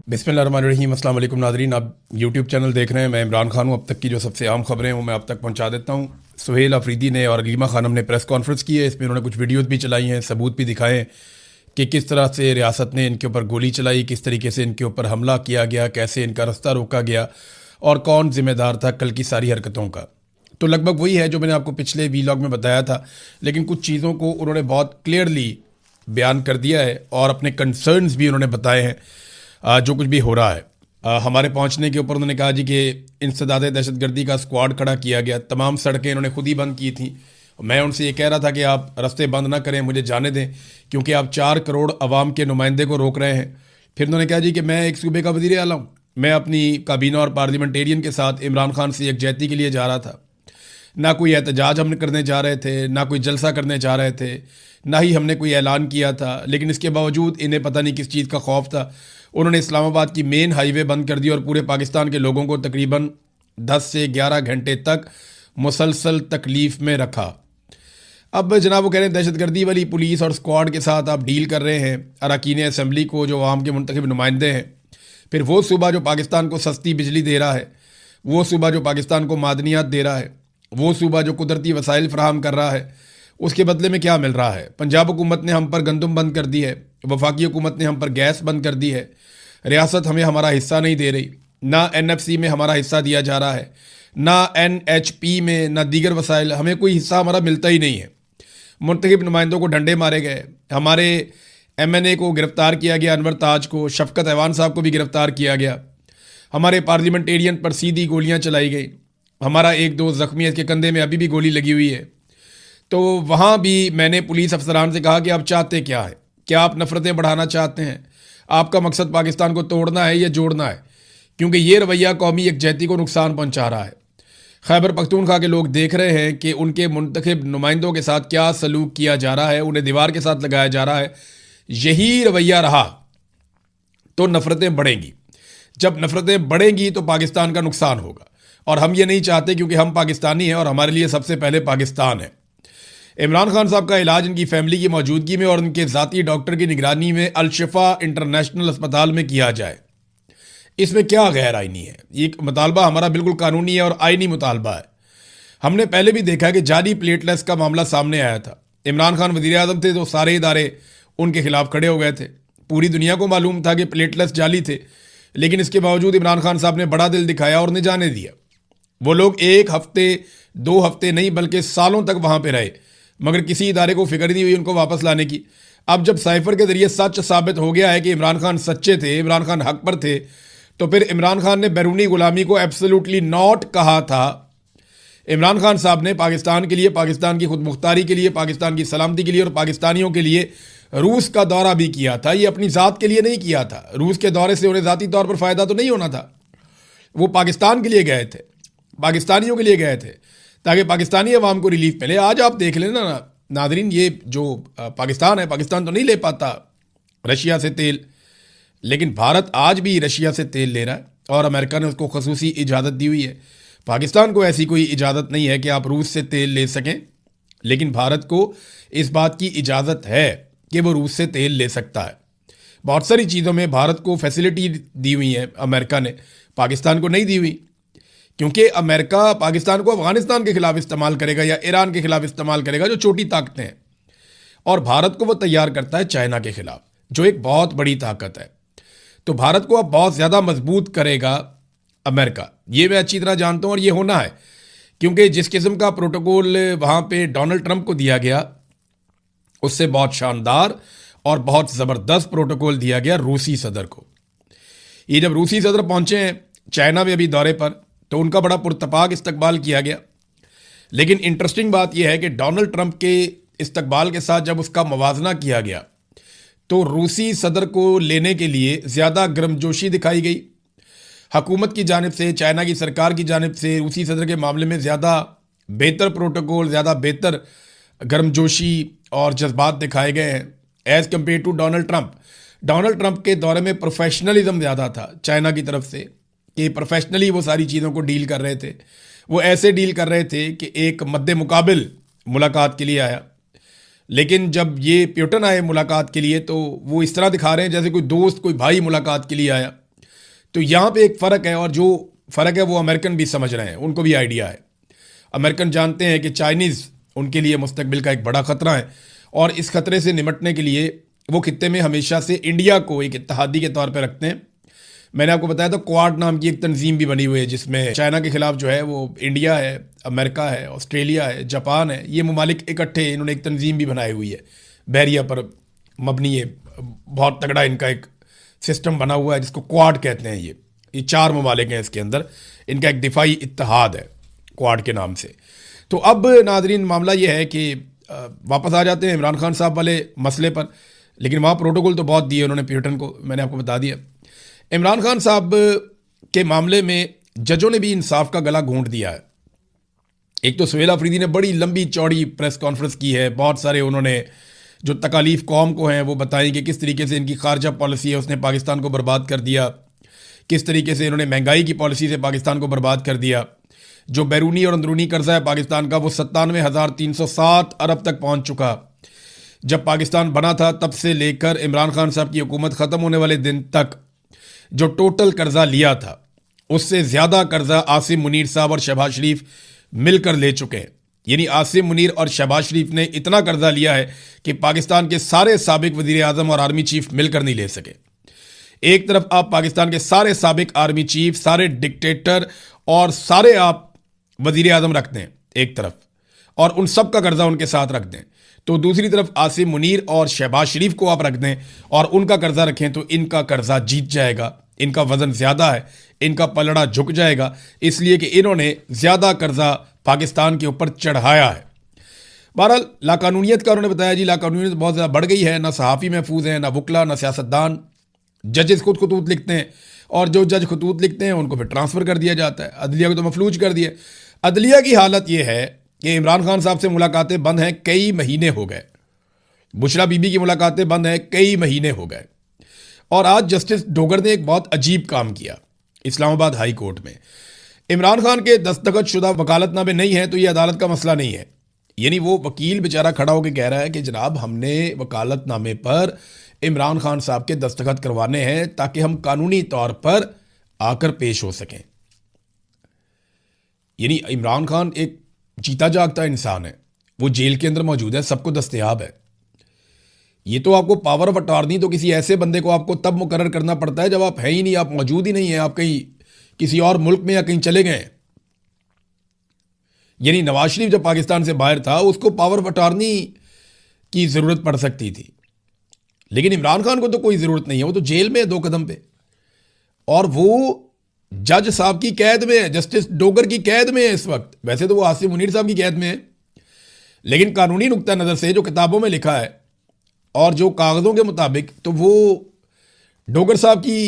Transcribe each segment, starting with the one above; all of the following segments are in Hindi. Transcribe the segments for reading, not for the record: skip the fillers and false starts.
बिस्मिल्लाहिर्रहमानिर्रहीम। अस्सलाम वालेकुम नाज़रीन, आप यूट्यूब चैनल देख रहे हैं। मैं इमरान खान हूँ। अब तक की जो सबसे अहम खबरें हैं वो मैं आप तक पहुँचा देता हूँ। सुहेल अफरीदी ने और अलीमा खानम ने प्रेस कॉन्फ्रेंस की है। इसमें उन्होंने कुछ वीडियोज़ भी चलाई हैं, सबूत भी दिखाए हैं कि किस तरह से रियासत ने इनके ऊपर गोली चलाई, किस तरीके से इनके ऊपर हमला किया गया, कैसे इनका रास्ता रोका गया और कौन जिम्मेदार था कल की सारी हरकतों का। तो लगभग वही है जो मैंने आपको पिछले वीलॉग में बताया था, लेकिन कुछ चीज़ों को उन्होंने बहुत क्लियरली बयान कर दिया है और अपने कंसर्न्स भी उन्होंने बताए हैं जो कुछ भी हो रहा है। हमारे पहुंचने के ऊपर उन्होंने कहा जी कि इंसदाद दहशतगर्दी का स्क्वाड खड़ा किया गया, तमाम सड़कें इन्होंने खुद ही बंद की थी। मैं उनसे ये कह रहा था कि आप रास्ते बंद ना करें, मुझे जाने दें, क्योंकि आप 4 करोड़ अवाम के नुमाइंदे को रोक रहे हैं। फिर उन्होंने कहा जी कि मैं एक सूबे का वज़ीर आला हूँ, मैं अपनी काबीना और पार्लियामेंटेरियन के साथ इमरान खान से यकजहती के लिए जा रहा था। ना कोई एहतजाज हम करने जा रहे थे, ना कोई जलसा करने जा रहे थे, ना ही हमने कोई ऐलान किया था, लेकिन इसके बावजूद इन्हें पता नहीं किस चीज़ का खौफ था। उन्होंने इस्लामाबाद की मेन हाईवे बंद कर दी और पूरे पाकिस्तान के लोगों को तकरीबन 10 से 11 घंटे तक मुसलसल तकलीफ़ में रखा। अब जनाब वो कह रहे हैं दहशतगर्दी वाली पुलिस और स्क्वाड के साथ आप डील कर रहे हैं अरकान असम्बली को, जो आवाम के मुंतखब नुमाइंदे हैं। फिर वो सूबा जो पाकिस्तान को सस्ती बिजली दे रहा है, वो सूबा जो पाकिस्तान को मादनियात दे रहा है, वो सूबा जो कुदरती वसाइल फराहम कर रहा है, उसके बदले में क्या मिल रहा है? पंजाब हुकूमत ने हम पर गंदम बंद कर दी है, वफाकी हुकूमत ने हम पर गैस बंद कर दी है, रियासत हमें हमारा हिस्सा नहीं दे रही, ना NFC में हमारा हिस्सा दिया जा रहा है, ना NHP में, ना दीगर वसाइल, हमें कोई हिस्सा हमारा मिलता ही नहीं है। मुंतखब नुमाइंदों को डंडे मारे गए, हमारे MNA को गिरफ्तार किया गया, अनवर ताज को, शफकत ऐवान साहब को भी गिरफ्तार किया गया, हमारे पार्लियामेंटेरियन पर सीधी गोलियां चलाई गई, हमारा एक दोस्त जख्मी है, इसके कंधे में अभी भी गोली लगी हुई है। तो वहाँ भी मैंने पुलिस अफसरान से कहा कि आप चाहते क्या है? क्या आप नफ़रतें बढ़ाना चाहते हैं? आपका मकसद पाकिस्तान को तोड़ना है या जोड़ना है? क्योंकि ये रवैया कौमी यकजहती को नुकसान पहुँचा रहा है। खैबर पख्तूनख्वा के लोग देख रहे हैं कि उनके मुंतखब नुमाइंदों के साथ क्या सलूक किया जा रहा है, उन्हें दीवार के साथ लगाया जा रहा है। यही रवैया रहा तो नफ़रतें बढ़ेंगी। जब नफ़रतें बढ़ेंगी तो पाकिस्तान का नुकसान होगा, और हम ये नहीं चाहते, क्योंकि हम पाकिस्तानी हैं और हमारे लिए सबसे पहले पाकिस्तान है। इमरान खान साहब का इलाज इनकी फैमिली की मौजूदगी में और उनके ज़ाती डॉक्टर की निगरानी में अल-शिफा इंटरनेशनल अस्पताल में किया जाए। इसमें क्या गैर आइनी है? ये मुतालबा हमारा बिल्कुल कानूनी है और आइनी मुतालबा है। हमने पहले भी देखा कि जाली प्लेटलेट्स का मामला सामने आया था। इमरान खान वज़ीर आज़म थे तो सारे इदारे उनके खिलाफ खड़े हो गए थे। पूरी दुनिया को मालूम था कि प्लेटलेट्स जाली थे, लेकिन इसके बावजूद इमरान खान साहब ने बड़ा दिल दिखाया और उन्हें जाने दिया। वो लोग 1 हफ्ते 2 हफ्ते नहीं बल्कि सालों तक वहाँ पर रहे, मगर किसी इदारे को फिक्र नहीं हुई उनको वापस लाने की। अब जब साइफर के जरिए सच साबित हो गया है कि इमरान खान सच्चे थे, इमरान खान हक पर थे, तो फिर इमरान खान ने बैरूनी गुलामी को एब्सोल्युटली नॉट कहा था। इमरान खान साहब ने पाकिस्तान के लिए, पाकिस्तान की खुद मुख्तारी के लिए, पाकिस्तान की सलामती के लिए और पाकिस्तानियों के लिए रूस का दौरा भी किया था। ये अपनी ज़ात के लिए नहीं किया था। रूस के दौरे से उन्हें ज़ाती तौर पर फ़ायदा तो नहीं होना था। वो पाकिस्तान के लिए गए थे, पाकिस्तानियों के लिए गए थे, ताकि पाकिस्तानी अवाम को रिलीफ मिले। आज आप देख लेना नादरीन, ये जो पाकिस्तान है, पाकिस्तान तो नहीं ले पाता रशिया से तेल, लेकिन भारत आज भी रशिया से तेल ले रहा है और अमेरिका ने उसको खसूसी इजाज़त दी हुई है। पाकिस्तान को ऐसी कोई इजाज़त नहीं है कि आप रूस से तेल ले सकें, लेकिन भारत को इस बात की इजाज़त है कि वो रूस से तेल ले सकता है। बहुत सारी चीज़ों में भारत को फैसिलिटी दी हुई है अमेरिका ने, पाकिस्तान को नहीं दी हुई, क्योंकि अमेरिका पाकिस्तान को अफगानिस्तान के खिलाफ इस्तेमाल करेगा या ईरान के खिलाफ इस्तेमाल करेगा, जो छोटी ताकतें हैं, और भारत को वो तैयार करता है चाइना के खिलाफ, जो एक बहुत बड़ी ताकत है। तो भारत को अब बहुत ज़्यादा मजबूत करेगा अमेरिका, ये मैं अच्छी तरह जानता हूँ, और ये होना है, क्योंकि जिस किस्म का प्रोटोकॉल वहाँ पे डोनाल्ड ट्रंप को दिया गया, उससे बहुत शानदार और बहुत ज़बरदस्त प्रोटोकॉल दिया गया रूसी सदर को। ये जब रूसी सदर पहुँचे हैं चाइना में अभी दौरे पर, तो उनका बड़ा पुरतपाक इस्तकबाल किया गया। लेकिन इंटरेस्टिंग बात यह है कि डोनाल्ड ट्रंप के इस्तकबाल के साथ जब उसका मवाजना किया गया, तो रूसी सदर को लेने के लिए ज़्यादा गर्मजोशी दिखाई गई। हुकूमत की जानिब से, चाइना की सरकार की जानिब से रूसी सदर के मामले में ज़्यादा बेहतर प्रोटोकॉल, ज़्यादा बेहतर गर्मजोशी और जज्बात दिखाए गए हैं as compare to Donald Trump. Donald Trump के दौरे में प्रोफेशनलिज्म ज़्यादा था चाइना की तरफ से, कि प्रोफेशनली वो सारी चीज़ों को डील कर रहे थे। वो ऐसे डील कर रहे थे कि एक मद्दे मुकाबिल मुलाकात के लिए आया, लेकिन जब ये प्यूटन आए मुलाकात के लिए, तो वो इस तरह दिखा रहे हैं जैसे कोई दोस्त, कोई भाई मुलाकात के लिए आया। तो यहाँ पे एक फ़र्क है, और जो फ़र्क है वो अमेरिकन भी समझ रहे हैं, उनको भी आइडिया है। अमेरिकन जानते हैं कि चाइनीज़ उनके लिए मुस्तकबिल का एक बड़ा ख़तरा है, और इस खतरे से निमटने के लिए वो खित्ते में हमेशा से इंडिया को एक इत्तेहादी के तौर पर रखते हैं। मैंने आपको बताया था क्वाड नाम की एक तंजीम भी बनी हुई है, जिसमें चाइना के खिलाफ जो है वो इंडिया है, अमेरिका है, ऑस्ट्रेलिया है, जापान है, ये ममालिक इकट्ठे इन्होंने एक तंजीम भी बनाई हुई है, बहरिया पर मबनी है। बहुत तगड़ा इनका एक सिस्टम बना हुआ है जिसको क्वाड कहते हैं। ये 4 ममालिक हैं इसके अंदर, इनका एक दिफाई इत्तेहाद है क्वाड के नाम से। तो अब नाजरीन मामला ये है कि वापस आ जाते हैं इमरान खान साहब वाले मसले पर, लेकिन वहाँ प्रोटोकॉल तो बहुत दिए उन्होंने प्यूटन को, मैंने आपको बता दिया। इमरान खान साहब के मामले में जजों ने भी इंसाफ का गला घोंट दिया है। एक तो सुहेल अफरीदी ने बड़ी लंबी चौड़ी प्रेस कॉन्फ्रेंस की है, बहुत सारे उन्होंने जो तकालीफ कौम को हैं वो बताई कि किस तरीके से इनकी खारजा पॉलिसी है उसने पाकिस्तान को बर्बाद कर दिया, किस तरीके से इन्होंने महंगाई की पॉलिसी से पाकिस्तान को बर्बाद कर दिया। जो बैरूनी और अंदरूनी कर्जा है पाकिस्तान का वो 97,307 अरब तक पहुंच चुका। जब पाकिस्तान बना था तब से लेकर इमरान खान साहब की हुकूमत ख़त्म होने वाले दिन तक जो टोटल कर्जा लिया था उससे ज़्यादा कर्जा आसिम मुनीर साहब और शहबाज शरीफ मिलकर ले चुके हैं। यानी आसिम मुनीर और शहबाज शरीफ ने इतना कर्जा लिया है कि पाकिस्तान के सारे साबिक वज़ीर आज़म और आर्मी चीफ मिलकर नहीं ले सके। एक तरफ आप पाकिस्तान के सारे साबिक आर्मी चीफ, सारे डिक्टेटर और सारे आप वज़ीर आज़म रखते हैं एक तरफ, और उन सब का कर्जा उनके साथ रख दें, तो दूसरी तरफ आसिम मुनीर और शहबाज शरीफ को आप रख दें और उनका कर्जा रखें, तो इनका कर्जा जीत जाएगा। इनका वजन ज़्यादा है, इनका पलड़ा झुक जाएगा, इसलिए कि इन्होंने ज़्यादा कर्जा पाकिस्तान के ऊपर चढ़ाया है। बहरहाल लाकानूनियत का उन्होंने बताया जी, लाकानूनियत बहुत ज़्यादा बढ़ गई है, ना सहाफ़ी महफूज हैं, ना वकला, ना सियासतदान। जजेस खुद खतूत लिखते हैं, और जो जज खतूत लिखते हैं उनको फिर ट्रांसफ़र कर दिया जाता है, अदलिया को तो मफलूज कर दिया। अदलिया की हालत यह है कि इमरान खान साहब से मुलाकातें बंद हैं, कई महीने हो गए। बुशरा बीबी की मुलाकातें बंद हैं, कई महीने हो गए। और आज जस्टिस डोगर ने एक बहुत अजीब काम किया इस्लामाबाद हाई कोर्ट में। इमरान खान के दस्तखत शुदा वकालतनामे नहीं है तो ये अदालत का मसला नहीं है। यानी वो वकील बेचारा खड़ा होकर कह रहा है कि जनाब हमने वकालतनामे पर इमरान खान साहब के दस्तखत करवाने हैं ताकि हम कानूनी तौर पर आकर पेश हो सकें। यानी इमरान खान एक जीता जागता इंसान है, वो जेल के अंदर मौजूद है, सबको दस्तयाब है। ये तो आपको पावर ऑफ अटॉर्नी तो किसी ऐसे बंदे को आपको तब मुकर्रर करना पड़ता है जब आप है ही नहीं, आप मौजूद ही नहीं है, आप कहीं किसी और मुल्क में या कहीं चले गए। यानी नवाज शरीफ जब पाकिस्तान से बाहर था उसको पावर ऑफ अटॉर्नी की ज़रूरत पड़ सकती थी, लेकिन इमरान खान को तो कोई ज़रूरत नहीं है, वो तो जेल में है 2 कदम पे, और वो जज साहब की कैद में है, जस्टिस डोगर की कैद में है इस वक्त। वैसे तो वो आसिम मुनीर साहब की कैद में है, लेकिन कानूनी नुक्ता नज़र से जो किताबों में लिखा है और जो कागज़ों के मुताबिक तो वो डोगर साहब की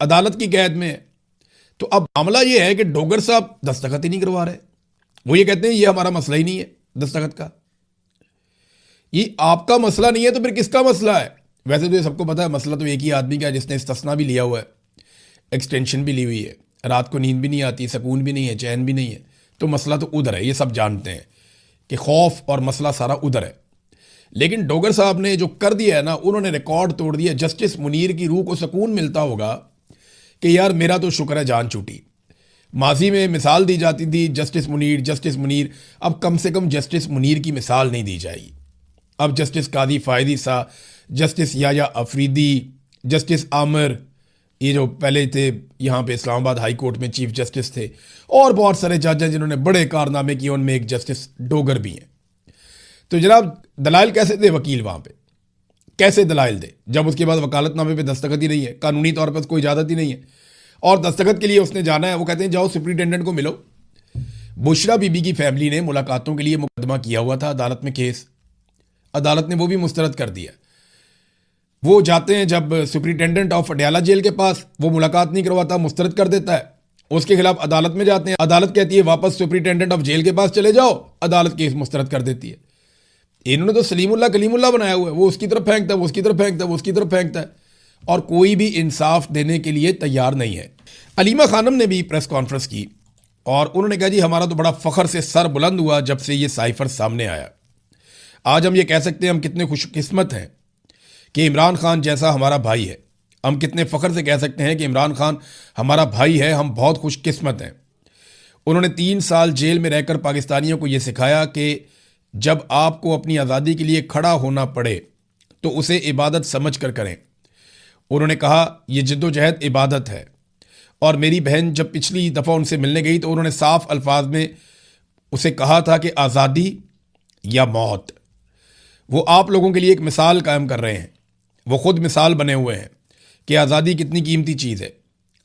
अदालत की कैद में है। तो अब मामला ये है कि डोगर साहब दस्तखत ही नहीं करवा रहे। वो ये कहते हैं ये हमारा मसला ही नहीं है दस्तखत का, ये आपका मसला नहीं है तो फिर किसका मसला है? वैसे तो ये सबको पता है मसला तो एक ही आदमी का है जिसने इस्तिस्ना भी लिया हुआ है, एक्सटेंशन भी ली हुई है, रात को नींद भी नहीं आती, सुकून भी नहीं है, चैन भी नहीं है, तो मसला तो उधर है। ये सब जानते हैं कि खौफ और मसला सारा उधर है। लेकिन डोगर साहब ने जो कर दिया है ना, उन्होंने रिकॉर्ड तोड़ दिया। जस्टिस मुनीर की रूह को सुकून मिलता होगा कि यार मेरा तो शुक्र है जान छूटी। माजी में मिसाल दी जाती थी जस्टिस मुनीर, अब कम से कम जस्टिस मुनीर की मिसाल नहीं दी जाएगी। अब जस्टिस कादी फायदी सा, जस्टिस याया अफरीदी, जस्टिस आमिर, ये जो पहले थे यहाँ पे इस्लामाबाद हाई कोर्ट में चीफ जस्टिस थे, और बहुत सारे जज हैं जिन्होंने बड़े कारनामे किए, उनमें एक जस्टिस डोगर भी हैं। तो जनाब दलाइल कैसे दे वकील वहाँ पे, कैसे दलाइल दे जब उसके बाद वकालतनामे पे दस्तखत ही नहीं है, कानूनी तौर पर कोई इजाज़त ही नहीं है, और दस्तखत के लिए उसने जाना है। वो कहते हैं जाओ सुप्रिटेंडेंट को मिलो। बुशरा बीबी की फैमिली ने मुलाकातों के लिए मुकदमा किया हुआ था अदालत में केस, अदालत ने वो भी मुस्तरद कर दिया। वो जाते हैं जब सुप्रिटेंडेंट ऑफ अडयाला जेल के पास, वो मुलाकात नहीं करवाता, मुस्तरद कर देता है। उसके खिलाफ अदालत में जाते हैं, अदालत कहती है वापस सुप्रिटेंडेंट ऑफ जेल के पास चले जाओ, अदालत केस मुस्तरद कर देती है। इन्होंने तो सलीमुल्लाह कलीमुल्लाह बनाया हुआ है, वो उसकी तरफ फेंकता है, वो उसकी तरफ फेंकता है, वो उसकी तरफ फेंकता है, और कोई भी इंसाफ देने के लिए तैयार नहीं है। अलीमा खानम ने भी प्रेस कॉन्फ्रेंस की और उन्होंने कहा जी हमारा तो बड़ा फख्र से सर बुलंद हुआ जब से ये साइफर सामने आया। आज हम ये कह सकते हैं हम कितने खुशकिस्मत हैं कि इमरान खान जैसा हमारा भाई है, हम कितने फ़ख्र से कह सकते हैं कि इमरान खान हमारा भाई है, हम बहुत खुशकिस्मत हैं। उन्होंने 3 साल जेल में रहकर पाकिस्तानियों को ये सिखाया कि जब आपको अपनी आज़ादी के लिए खड़ा होना पड़े तो उसे इबादत समझ कर करें। उन्होंने कहा यह जद्दोजहद इबादत है। और मेरी बहन जब पिछली दफ़ा उनसे मिलने गई तो उन्होंने साफ अल्फाज में उसे कहा था कि आज़ादी या मौत। वो आप लोगों के लिए एक मिसाल कायम कर रहे हैं, वो खुद मिसाल बने हुए हैं कि आज़ादी कितनी कीमती चीज़ है।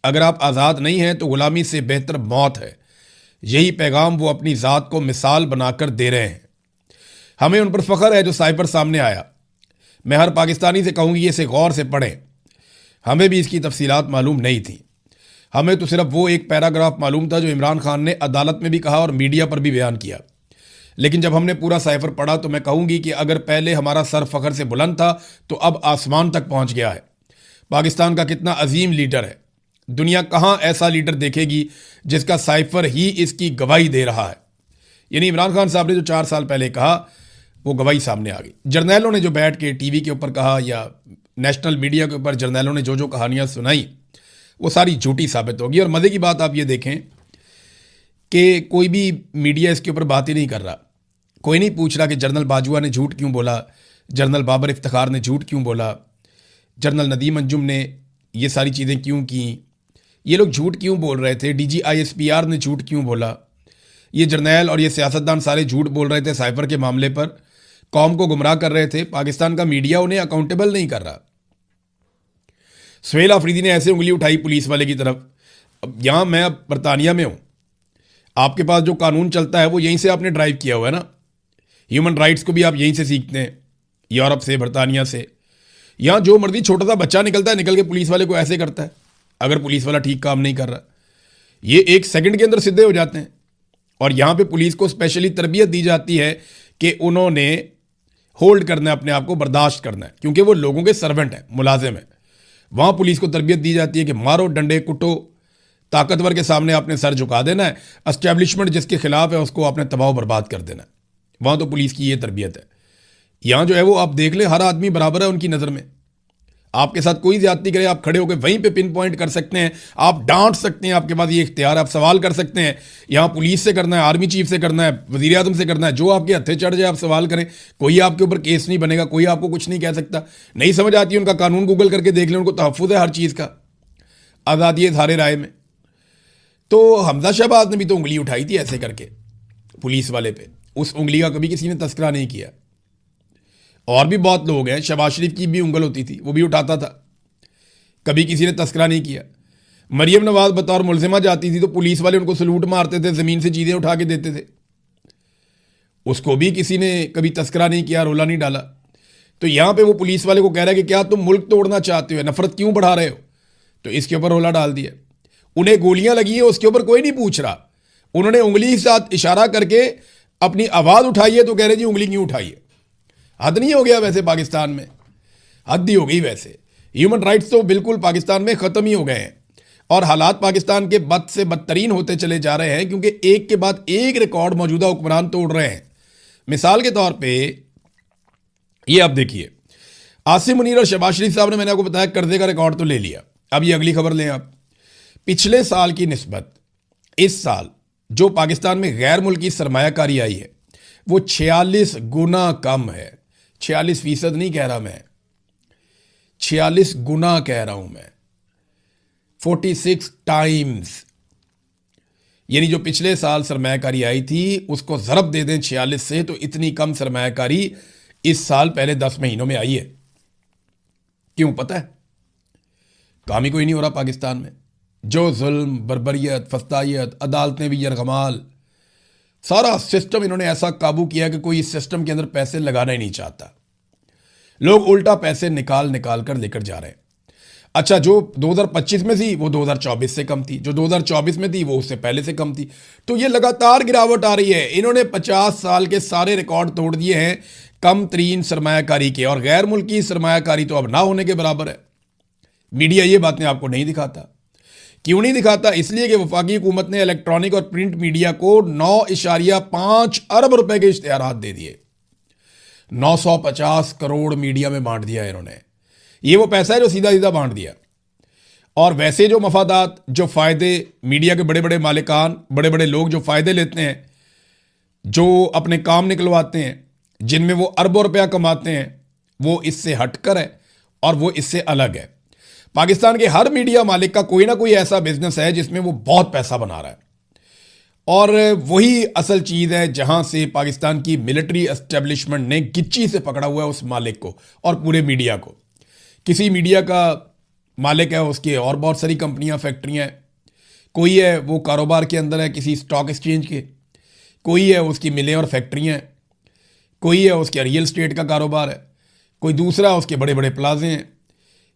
अगर आप आज़ाद नहीं हैं तो ग़ुलामी से बेहतर मौत है। यही पैगाम वो अपनी ज़ात को मिसाल बनाकर दे रहे हैं। हमें उन पर फ़ख्र है जो साइबर सामने आया। मैं हर पाकिस्तानी से कहूँगी इसे गौर से पढ़ें। हमें भी इसकी तफसीलात मालूम नहीं थी। हमें तो सिर्फ वो एक पैराग्राफ मालूम था जो इमरान खान ने अदालत में भी कहा और मीडिया पर भी बयान किया। लेकिन जब हमने पूरा साइफर पढ़ा तो मैं कहूँगी कि अगर पहले हमारा सर फ़ख्र से बुलंद था तो अब आसमान तक पहुँच गया है। पाकिस्तान का कितना अजीम लीडर है। दुनिया कहाँ ऐसा लीडर देखेगी जिसका साइफर ही इसकी गवाही दे रहा है। यानी इमरान खान साहब ने जो 4 साल पहले कहा वो गवाही सामने आ गई। जर्नैलों ने जो बैठ के टीवी के ऊपर कहा या नेशनल मीडिया के ऊपर जर्नैलों ने जो जो कहानियाँ सुनाई वो सारी झूठी साबित होगी। और मज़े की बात आप ये देखें कि कोई भी मीडिया इसके ऊपर बात ही नहीं कर रहा। कोई नहीं पूछ रहा कि जनरल बाजवा ने झूठ क्यों बोला, जनरल बाबर इफ्तिखार ने झूठ क्यों बोला, जनरल नदीम अंजुम ने ये सारी चीज़ें क्यों की, ये लोग झूठ क्यों बोल रहे थे, DGISPR ने झूठ क्यों बोला, ये जर्नैल और ये सियासतदान सारे झूठ बोल रहे थे साइफर के मामले पर, कौम को गुमराह कर रहे थे। पाकिस्तान का मीडिया उन्हें अकाउंटेबल नहीं कर रहा। सुहेल आफरीदी ने ऐसे उंगली उठाई पुलिस वाले की तरफ। अब यहाँ मैं अब बरतानिया में हूँ, आपके पास जो कानून चलता है वो यहीं से आपने ड्राइव किया हुआ है ना। ह्यूमन राइट्स को भी आप यहीं से सीखते हैं, यूरोप से, बरतानिया से। यहाँ जो मर्जी छोटा सा बच्चा निकलता है, निकल के पुलिस वाले को ऐसे करता है अगर पुलिस वाला ठीक काम नहीं कर रहा। ये 1 सेकंड के अंदर सीधे हो जाते हैं। और यहाँ पे पुलिस को स्पेशली तरबियत दी जाती है कि उन्होंने होल्ड करना है, अपने आप को बर्दाश्त करना है, क्योंकि वो लोगों के सर्वेंट हैं, मुलाजिम हैं। वहाँ पुलिस को तरबियत दी जाती है कि मारो, डंडे कुटो, ताकतवर के सामने आपने सर झुका देना है, एस्टेब्लिशमेंट जिसके खिलाफ है उसको आपने तबाह बर्बाद कर देना है। वहाँ तो पुलिस की ये तरबियत है। यहाँ जो है वो आप देख लें, हर आदमी बराबर है उनकी नज़र में। आपके साथ कोई ज्यादती करे, आप खड़े होकर वहीं पे पिन पॉइंट कर सकते हैं, आप डांट सकते हैं, आपके पास ये इख्तियार, आप सवाल कर सकते हैं। यहाँ पुलिस से करना है, आर्मी चीफ से करना है, वज़ीर आज़म से करना है, जो आपके हत्थे चढ़ जाए आप सवाल करें। कोई आपके ऊपर केस नहीं बनेगा, कोई आपको कुछ नहीं कह सकता। नहीं समझ आती है उनका कानून, गूगल करके देख लें, उनको तहफ़्फ़ुज़ है हर चीज़ का, आज़ादी है इज़हार राय में। तो हमजा शहबाज ने भी तो उंगली उठाई थी ऐसे करके पुलिस वाले पे, उस उंगली का कभी किसी ने तस्करा नहीं किया। और भी बहुत लोग हैं, शहबाज शरीफ की भी उंगल होती थी, वो भी उठाता था, कभी किसी ने तस्करा नहीं किया। मरियम नवाज बतौर मुलजिमा जाती थी तो पुलिस वाले उनको सलूट मारते थे, ज़मीन से चीज़ें उठा के देते थे, उसको भी किसी ने कभी तस्करा नहीं किया, रोला नहीं डाला। तो यहाँ पे वो पुलिस वाले को कह रहा है कि क्या तुम मुल्क तोड़ना चाहते हो, नफरत क्यों बढ़ा रहे हो, तो इसके ऊपर रोला डाल दिया। उन्हें गोलियां लगी है, उसके ऊपर कोई नहीं पूछ रहा। उन्होंने उंगली के साथ इशारा करके अपनी आवाज़ उठाई है तो कह रहे जी उंगली क्यों उठाई है। हद नहीं हो गया वैसे पाकिस्तान में, हद ही हो गई वैसे। ह्यूमन राइट्स तो बिल्कुल पाकिस्तान में ख़त्म ही हो गए हैं और हालात पाकिस्तान के बद से बदतरीन होते चले जा रहे हैं, क्योंकि एक के बाद एक रिकॉर्ड मौजूदा हुक्मरान तोड़ रहे हैं। मिसाल के तौर पे ये आप देखिए, आसिम मुनीर और शहबाज शरीफ साहब ने, मैंने आपको बताया, कर्जे का रिकॉर्ड तो ले लिया। अब ये अगली खबर लें आप। पिछले साल की निस्बत इस साल जो पाकिस्तान में गैर मुल्की सरमायाकारी आई है वो 46 गुना कम है। 46% नहीं कह रहा मैं, 46 गुना कह रहा हूं मैं, 46 टाइम्स। यानी जो पिछले साल सरमायाकारी आई थी उसको ज़रब दे दें 46 से, तो इतनी कम सरमायाकारी इस साल पहले 10 महीनों में आई है। क्यों पता है? काम ही कोई नहीं हो रहा पाकिस्तान में। जो जुल्म, बर्बरियत, फस्तायत, अदालतें भी यरगमाल, सारा सिस्टम इन्होंने ऐसा काबू किया कि कोई इस सिस्टम के अंदर पैसे लगाना ही नहीं चाहता। लोग उल्टा पैसे निकाल निकाल कर लेकर जा रहे हैं। अच्छा, जो 2025 में थी वो 2024 से कम थी, जो 2024 में थी वो उससे पहले से कम थी। तो ये लगातार गिरावट आ रही है। इन्होंने 50 साल के सारे रिकॉर्ड तोड़ दिए हैं कम तरीन सरमायाकारी के, और गैर मुल्की सरमायाकारी तो अब ना होने के बराबर है। मीडिया ये बातें आपको नहीं दिखाता। क्यों नहीं दिखाता? इसलिए कि वफाकी हुकूमत ने इलेक्ट्रॉनिक और प्रिंट मीडिया को 9.5 अरब रुपए के इश्तिहारात दे दिए। 950 करोड़ मीडिया में बांट दिया इन्होंने। ये वो पैसा है जो सीधा सीधा बांट दिया। और वैसे जो मफादात, जो फ़ायदे मीडिया के बड़े बड़े मालिकान, बड़े बड़े लोग जो फ़ायदे लेते हैं, जो अपने काम निकलवाते हैं, जिनमें वो अरबों रुपया कमाते हैं, वो इससे हटकर है और वो इससे अलग है। पाकिस्तान के हर मीडिया मालिक का कोई ना कोई ऐसा बिजनेस है जिसमें वो बहुत पैसा बना रहा है, और वही असल चीज़ है जहां से पाकिस्तान की मिलिट्री एस्टेब्लिशमेंट ने गिच्ची से पकड़ा हुआ है उस मालिक को और पूरे मीडिया को। किसी मीडिया का मालिक है, उसकी और बहुत सारी कंपनियां, फैक्ट्रियां हैं। कोई है वो कारोबार के अंदर है किसी स्टॉक एक्सचेंज के, कोई है उसकी मिलें और फैक्ट्रियां हैं, कोई है उसके रियल स्टेट का कारोबार है, कोई दूसरा उसके बड़े बड़े प्लाजे हैं,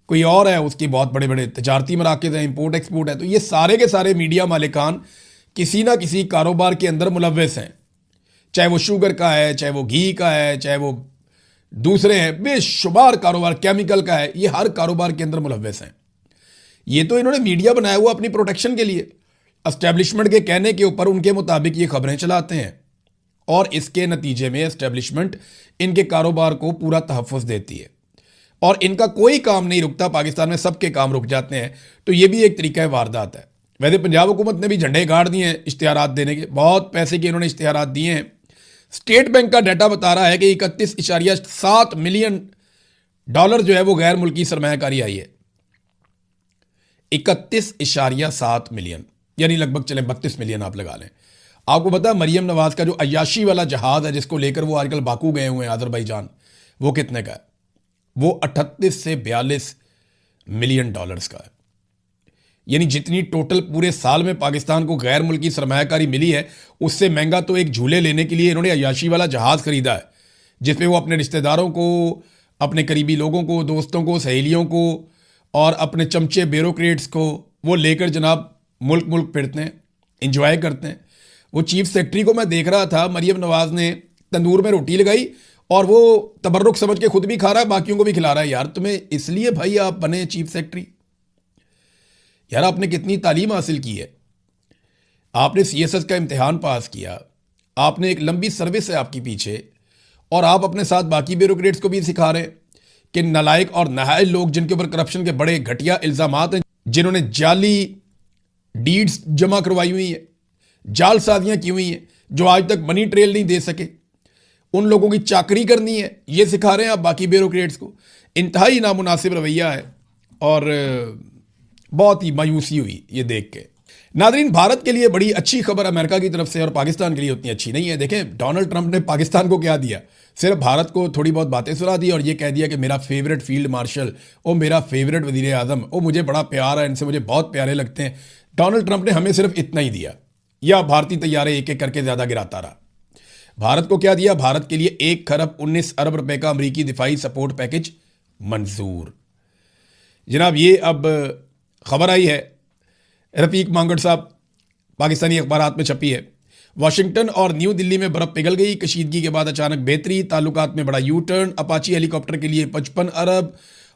कोई और है उसके बहुत बड़े बड़े तजारती मराकज़ हैं, इंपोर्ट एक्सपोर्ट है। तो ये सारे के सारे मीडिया मालिकान किसी ना किसी कारोबार के अंदर मुलव्वस हैं, चाहे वो शुगर का है, चाहे वो घी का है, चाहे वो दूसरे हैं, बेशुमार कारोबार, केमिकल का है, ये हर कारोबार के अंदर मुलव्वस हैं। ये तो इन्होंने मीडिया बनाया हुआ अपनी प्रोटेक्शन के लिए, एस्टेब्लिशमेंट के कहने के ऊपर उनके मुताबिक ये खबरें चलाते हैं, और इसके नतीजे में एस्टेब्लिशमेंट इनके कारोबार को पूरा तहफ़्फ़ुज़ देती है और इनका कोई काम नहीं रुकता। पाकिस्तान में सबके काम रुक जाते हैं। तो ये भी एक तरीका वारदात है। वैसे पंजाब हुकूमत ने भी झंडे गाड़ दिए हैं इश्तिहारात देने के, बहुत पैसे के इन्होंने इश्तिहारात दिए हैं। स्टेट बैंक का डाटा बता रहा है कि 31.7 मिलियन डॉलर जो है वो गैर मुल्की सरमायाकारी आई है। 31.7 मिलियन, यानी लगभग चले 32 मिलियन आप लगा लें। आपको पता है मरियम नवाज का जो अय्याशी वाला जहाज है जिसको लेकर वो आजकल बाकू गए हुए हैं अजरबैजान, वो कितने का है? वो 38 से 42 मिलियन डॉलर्स का है। यानी जितनी टोटल पूरे साल में पाकिस्तान को गैर मुल्की सरमायाकारी मिली है, उससे महंगा तो एक झूले लेने के लिए इन्होंने अय्याशी वाला जहाज खरीदा है, जिसमें वो अपने रिश्तेदारों को, अपने करीबी लोगों को, दोस्तों को, सहेलियों को और अपने चमचे ब्यूरोक्रेट्स को वो लेकर जनाब मुल्क मुल्क फिरते हैं, इंजॉय करते हैं। वो चीफ सेक्रेटरी को मैं देख रहा था, मरियम नवाज ने तंदूर में रोटी लगाई और वो तबर्रुक समझ के खुद भी खा रहा है, बाकियों को भी खिला रहा है। यार तुम्हें इसलिए भाई आप बने चीफ सेक्रेटरी? यार आपने कितनी तालीम हासिल की है, आपने सीएसएस का इम्तिहान पास किया, आपने एक लंबी सर्विस है आपकी पीछे, और आप अपने साथ बाकी ब्यूरोक्रेट्स को भी सिखा रहे हैं कि नालायक और नाहल लोग जिनके ऊपर करप्शन के बड़े घटिया इल्ज़ामात हैं, जिन्होंने जाली डीड्स जमा करवाई हुई है, जाल साजियां की हुई हैं, जो आज तक मनी ट्रेल नहीं दे सके, उन लोगों की चाकरी करनी है, ये सिखा रहे हैं आप बाकी ब्यूरोक्रेट्स को। इंतहाई नामुनासिब रवैया है और बहुत ही मायूसी हुई ये देख के। नादरीन, भारत के लिए बड़ी अच्छी खबर अमेरिका की तरफ से और पाकिस्तान के लिए उतनी अच्छी नहीं है। देखें, डोनाल्ड ट्रंप ने पाकिस्तान को क्या दिया? सिर्फ भारत को थोड़ी बहुत बातें सुना दी और ये कह दिया कि मेरा फेवरेट फील्ड मार्शल, ओ मेरा फेवरेट वजीर आजम, ओ मुझे बड़ा प्यार है इनसे, मुझे बहुत प्यारे लगते हैं। डोनाल्ड ट्रंप ने हमें सिर्फ इतना ही दिया, या भारतीय तैयारे एक एक करके ज़्यादा गिराता रहा। भारत को क्या दिया? भारत के लिए 1 खरब 19 अरब रुपए का अमरीकी दिफाई सपोर्ट पैकेज मंजूर। जनाब, ये अब खबर आई है, रफीक मांगड़ साहब, पाकिस्तानी अखबारात में छपी है। वाशिंगटन और न्यू दिल्ली में बर्फ पिघल गई, कशीदगी के बाद अचानक बेहतरी, ताल्लुकात में बड़ा यू टर्न, अपाची हेलीकॉप्टर के लिए 55 अरब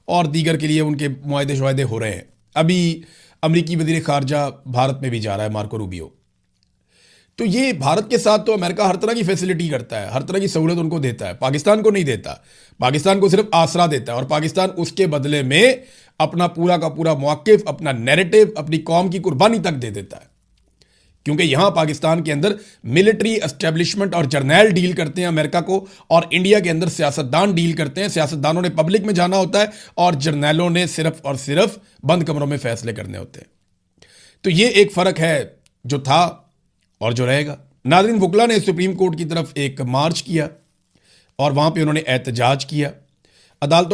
और दीगर के लिए उनके मुआहदे शुआहदे हो रहे हैं। अभी अमरीकी वजीर खारजा भारत में भी जा रहा है, मार्को रूबियो। तो ये भारत के साथ तो अमेरिका हर तरह की फैसिलिटी करता है, हर तरह की सहूलत उनको देता है, पाकिस्तान को नहीं देता। पाकिस्तान को सिर्फ आसरा देता है और पाकिस्तान उसके बदले में अपना पूरा का पूरा मौक़िफ़, अपना नैरेटिव, अपनी कौम की कुर्बानी तक दे देता है। क्योंकि यहां पाकिस्तान के अंदर मिलिट्री एस्टेब्लिशमेंट और जर्नैल डील करते हैं अमेरिका को, और इंडिया के अंदर सियासतदान डील करते हैं। सियासतदानों ने पब्लिक में जाना होता है और जर्नैलों ने सिर्फ और सिर्फ बंद कमरों में फैसले करने होते हैं। तो ये एक फ़र्क है जो था और जो रहेगा। नाज़रीन, वुकला ने सुप्रीम कोर्ट की तरफ एक मार्च किया और वहां पे उन्होंने एहतजाज किया। अदालतों